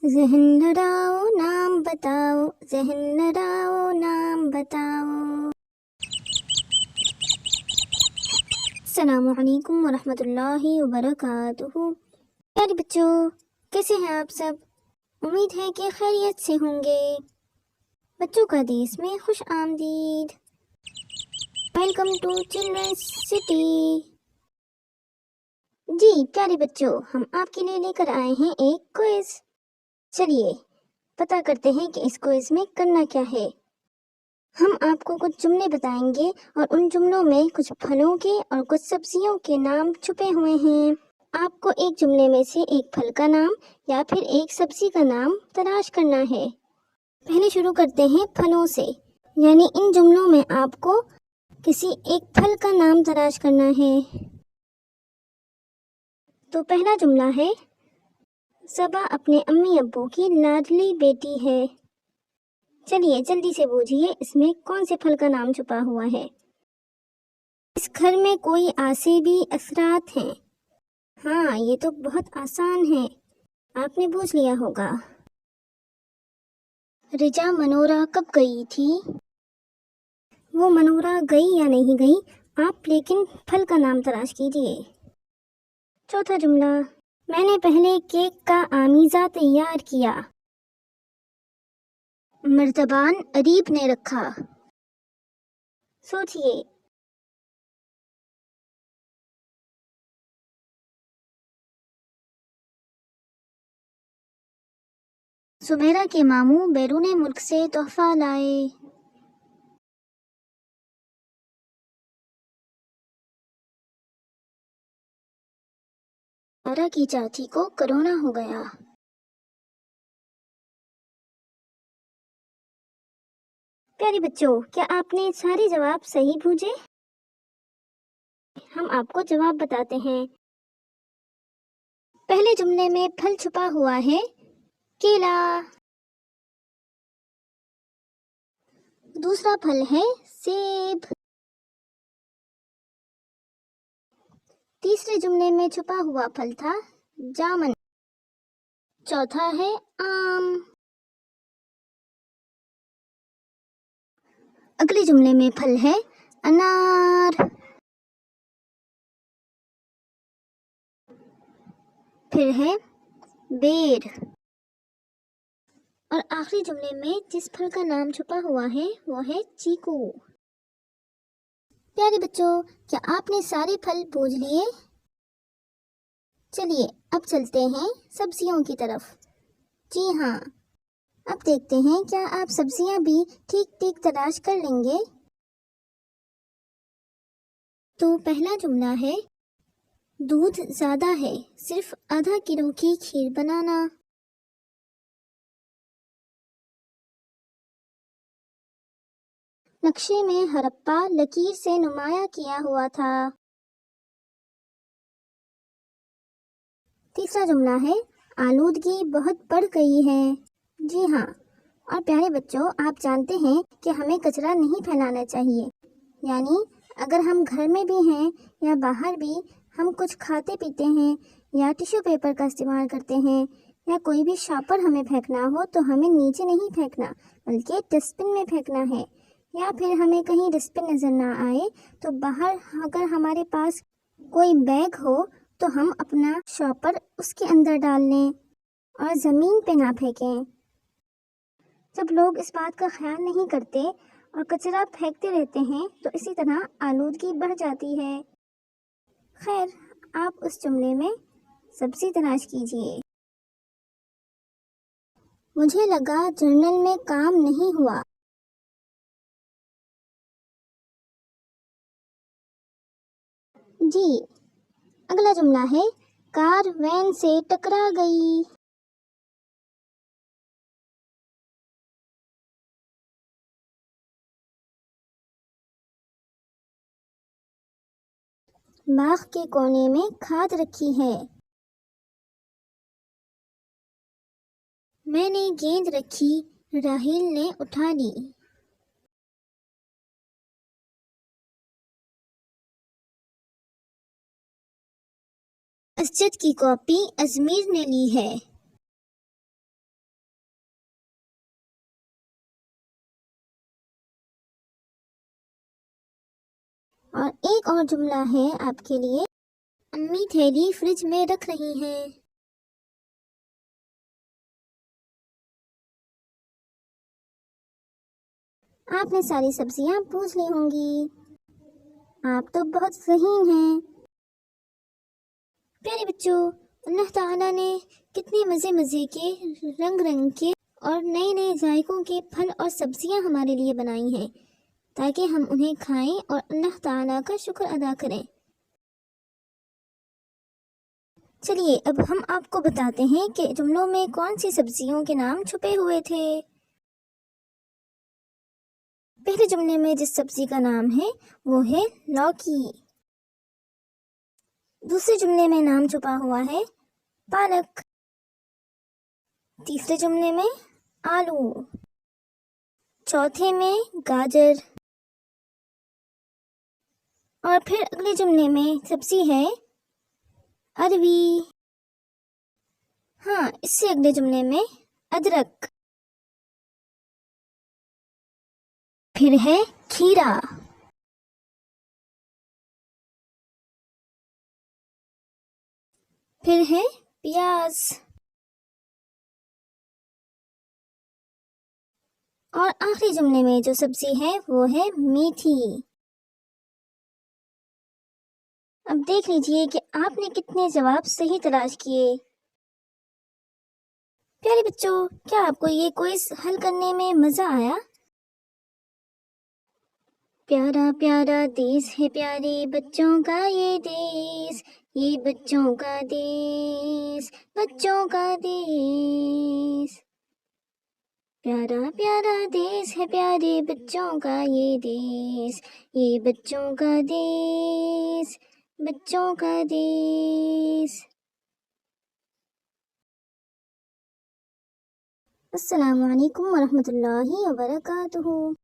ذہن لڑاؤ نام بتاؤ، ذہن لڑاؤ نام بتاؤ۔ السلام علیکم ورحمۃ اللہ وبرکاتہ۔ پیارے بچوں، کیسے ہیں آپ سب؟ امید ہے کہ خیریت سے ہوں گے۔ بچوں کا دیس میں خوش آمدید۔ Welcome to childrens city. جی پیارے بچوں، ہم آپ کے لیے لے کر آئے ہیں ایک کوئز۔ چلیے پتہ کرتے ہیں کہ اس کوئز میں کرنا کیا ہے۔ ہم آپ کو کچھ جملے بتائیں گے اور ان جملوں میں کچھ پھلوں کے اور کچھ سبزیوں کے نام چھپے ہوئے ہیں۔ آپ کو ایک جملے میں سے ایک پھل کا نام یا پھر ایک سبزی کا نام تلاش کرنا ہے۔ پہلے شروع کرتے ہیں پھلوں سے، یعنی ان جملوں میں آپ کو کسی ایک پھل کا نام تلاش کرنا ہے۔ تو پہلا جملہ ہے، صبا اپنے امی ابو کی لاڈلی بیٹی ہے۔ چلیے جلدی سے بوجھیے اس میں کون سے پھل کا نام چھپا ہوا ہے۔ اس گھر میں کوئی آسیبی اثرات ہیں۔ ہاں یہ تو بہت آسان ہے، آپ نے بوجھ لیا ہوگا۔ رجا منورہ کب گئی تھی؟ وہ منورہ گئی یا نہیں گئی، آپ لیکن پھل کا نام تلاش کیجیے۔ چوتھا جملہ، میں نے پہلے کیک کا آمیزہ تیار کیا۔ مرتبان ادیب نے رکھا۔ سوچئے۔ سمیرہ کے ماموں بیرون ملک سے تحفہ لائے۔ سارا کی چاچی کو کرونا ہو گیا۔ پیارے بچوں، کیا آپ نے سارے جواب صحیح بوجھے؟ ہم آپ کو جواب بتاتے ہیں۔ پہلے جملے میں پھل چھپا ہوا ہے کیلا۔ دوسرا پھل ہے سیب۔ تیسرے جملے میں چھپا ہوا پھل تھا جامن۔ چوتھا ہے آم۔ اگلے جملے میں پھل ہے انار۔ پھر ہے بیر۔ اور آخری جملے میں جس پھل کا نام چھپا ہوا ہے وہ ہے چیکو۔ پیارے بچوں، کیا آپ نے سارے پھل بوجھ لیے؟ چلیے اب چلتے ہیں سبزیوں کی طرف۔ جی ہاں، اب دیکھتے ہیں کیا آپ سبزیاں بھی ٹھیک ٹھیک تلاش کر لیں گے۔ تو پہلا جملہ ہے، دودھ زیادہ ہے، صرف آدھا کلو کی کھیر بنانا۔ نقشے میں ہرپا لکیر سے نمایاں کیا ہوا تھا۔ تیسرا جملہ ہے، آلودگی بہت بڑھ گئی ہے۔ جی ہاں، اور پیارے بچوں، آپ جانتے ہیں کہ ہمیں کچرا نہیں پھیلانا چاہیے، یعنی اگر ہم گھر میں بھی ہیں یا باہر بھی ہم کچھ کھاتے پیتے ہیں یا ٹیشو پیپر کا استعمال کرتے ہیں یا کوئی بھی شاپر ہمیں پھینکنا ہو تو ہمیں نیچے نہیں پھینکنا بلکہ ڈسٹ بن میں پھینکنا ہے، یا پھر ہمیں کہیں ڈسٹ بن نظر نہ آئے تو باہر اگر ہمارے پاس کوئی بیگ ہو تو ہم اپنا شاپر اس کے اندر ڈال لیں اور زمین پہ نہ پھینکیں۔ جب لوگ اس بات کا خیال نہیں کرتے اور کچرا پھینکتے رہتے ہیں تو اسی طرح آلودگی بڑھ جاتی ہے۔ خیر، آپ اس جملے میں سبزی تلاش کیجیے۔ مجھے لگا جرنل میں کام نہیں ہوا۔ جی، اگلا جملہ ہے، کار وین سے ٹکرا گئی۔ باغ کے کونے میں کھاد رکھی ہے۔ میں نے گیند رکھی، راہیل نے اٹھا لی۔ مسجد کی کاپی ازمیر نے لی ہے۔ اور ایک اور جملہ ہے آپ کے لیے، امی تھیلی فریج میں رکھ رہی ہیں۔ آپ نے ساری سبزیاں پوچھ لی ہوں گی، آپ تو بہت ذہین ہیں۔ پیارے بچوں، اللہ تعالیٰ نے کتنے مزے مزے کے، رنگ رنگ کے اور نئے نئے ذائقوں کے پھل اور سبزیاں ہمارے لیے بنائی ہیں تاکہ ہم انہیں کھائیں اور اللہ تعالیٰ کا شکر ادا کریں۔ چلیے اب ہم آپ کو بتاتے ہیں کہ جملوں میں کون سی سبزیوں کے نام چھپے ہوئے تھے۔ پہلے جملے میں جس سبزی کا نام ہے وہ ہے لوکی۔ دوسرے جملے میں نام چھپا ہوا ہے پالک۔ تیسرے جملے میں آلو۔ چوتھے میں گاجر۔ اور پھر اگلے جملے میں سبزی ہے اروی۔ ہاں، اس سے اگلے جملے میں ادرک۔ پھر ہے کھیرا۔ پھر ہے پیاز۔ اور آخری جملے میں جو سبزی ہے وہ ہے میتھی۔ اب دیکھ لیجئے کہ آپ نے کتنے جواب صحیح تلاش کیے۔ پیارے بچوں، کیا آپ کو یہ کوئز حل کرنے میں مزہ آیا؟ پیارا پیارا دیس ہے پیارے بچوں کا یہ دیس، یہ بچوں کا دیس، بچوں کا دیس۔ پیارا پیارا دیس ہے پیارے بچوں کا یہ دیس، یہ بچوں کا دیس، بچوں کا دیس۔ السلام علیکم ورحمۃ اللہ وبرکاتہ۔